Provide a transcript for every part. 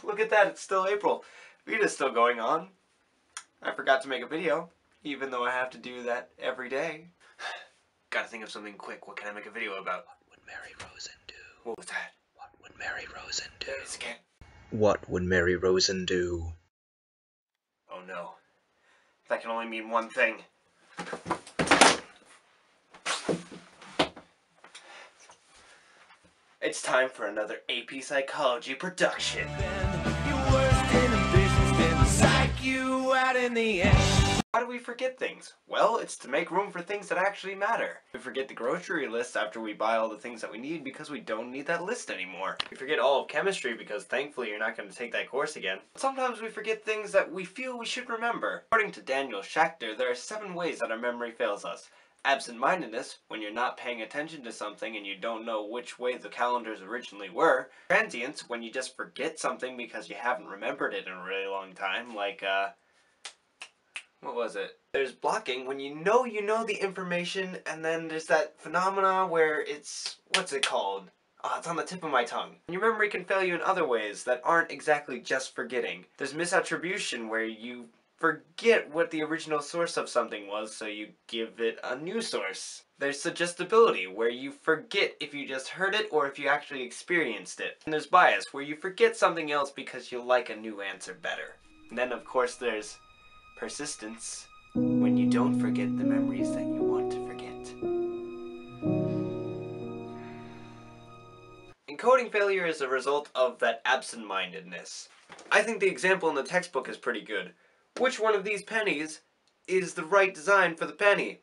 Look at that, it's still April. Vita's still going on. I forgot to make a video, even though I have to do that every day. Gotta think of something quick. What can I make a video about? What would Mary Rosen do? What was that? What would Mary Rosen do? It's again. What would Mary Rosen do? Oh no. That can only mean one thing. It's time for another AP Psychology production. Why do we forget things? Well, it's to make room for things that actually matter. We forget the grocery list after we buy all the things that we need because we don't need that list anymore. We forget all of chemistry because thankfully you're not going to take that course again. Sometimes we forget things that we feel we should remember. According to Daniel Schachter, there are 7 ways that our memory fails us. Absent-mindedness, when you're not paying attention to something and you don't know which way the calendars originally were. Transience, when you just forget something because you haven't remembered it in a really long time, like, what was it? There's blocking, when you know the information, and then there's that phenomena where it's, what's it called? Oh, it's on the tip of my tongue. Your memory can fail you in other ways that aren't exactly just forgetting. There's misattribution, where you forget what the original source of something was, so you give it a new source. There's suggestibility, where you forget if you just heard it or if you actually experienced it. And there's bias, where you forget something else because you like a new answer better. And then of course there's persistence, when you don't forget the memories that you want to forget. Encoding failure is a result of that absent-mindedness. I think the example in the textbook is pretty good. Which one of these pennies is the right design for the penny?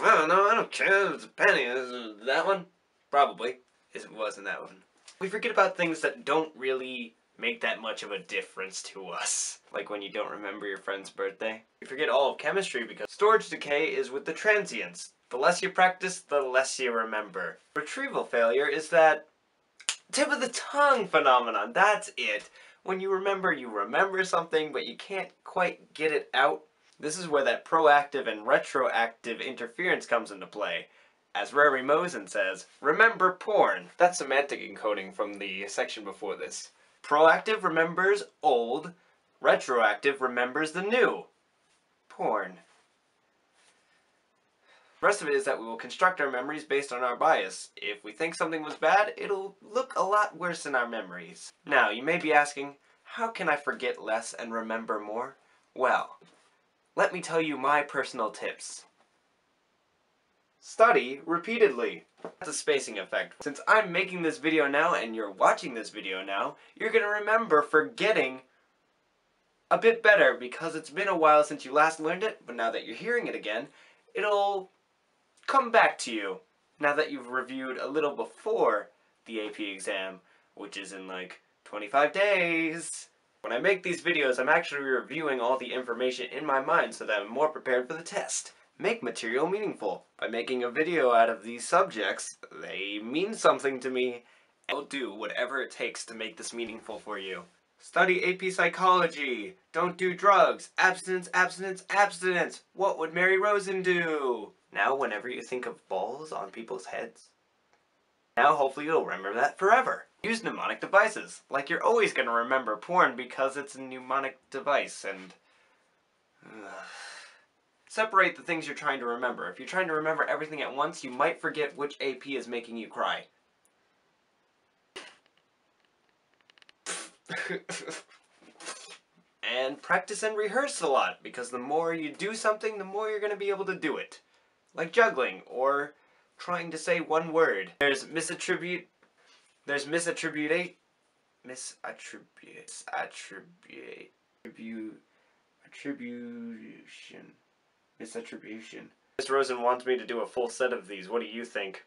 I don't know, I don't care if it's a penny. Is it that one? Probably. It wasn't that one. We forget about things that don't really make that much of a difference to us. Like when you don't remember your friend's birthday. We forget all of chemistry because storage decay is with the transients. The less you practice, the less you remember. Retrieval failure is that tip of the tongue phenomenon. That's it. When you remember something, but you can't quite get it out. This is where that proactive and retroactive interference comes into play. As Rory Mosen says, remember porn. That's semantic encoding from the section before this. Proactive remembers old, retroactive remembers the new. Porn. The rest of it is that we will construct our memories based on our bias. If we think something was bad, it'll look a lot worse in our memories. Now, you may be asking, how can I forget less and remember more? Well, let me tell you my personal tips. Study repeatedly. That's a spacing effect. Since I'm making this video now and you're watching this video now, you're gonna remember forgetting a bit better because it's been a while since you last learned it, but now that you're hearing it again, it'll come back to you now that you've reviewed a little before the AP exam, which is in like 25 days. When I make these videos, I'm actually reviewing all the information in my mind so that I'm more prepared for the test. Make material meaningful. By making a video out of these subjects, they mean something to me. I'll do whatever it takes to make this meaningful for you. Study AP Psychology. Don't do drugs. Abstinence, abstinence, abstinence. What would Mary Rosen do? Now whenever you think of balls on people's heads, now hopefully you'll remember that forever. Use mnemonic devices. Like you're always going to remember porn because it's a mnemonic device and... Separate the things you're trying to remember. If you're trying to remember everything at once, you might forget which AP is making you cry. And practice and rehearse a lot, because the more you do something, the more you're going to be able to do it. Like juggling, or trying to say one word. There's misattribution. Miss Rosen wants me to do a full set of these. What do you think?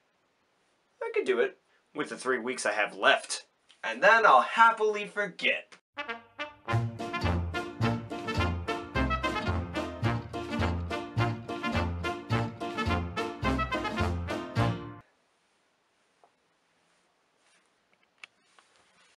I could do it with the 3 weeks I have left. And then I'll happily forget.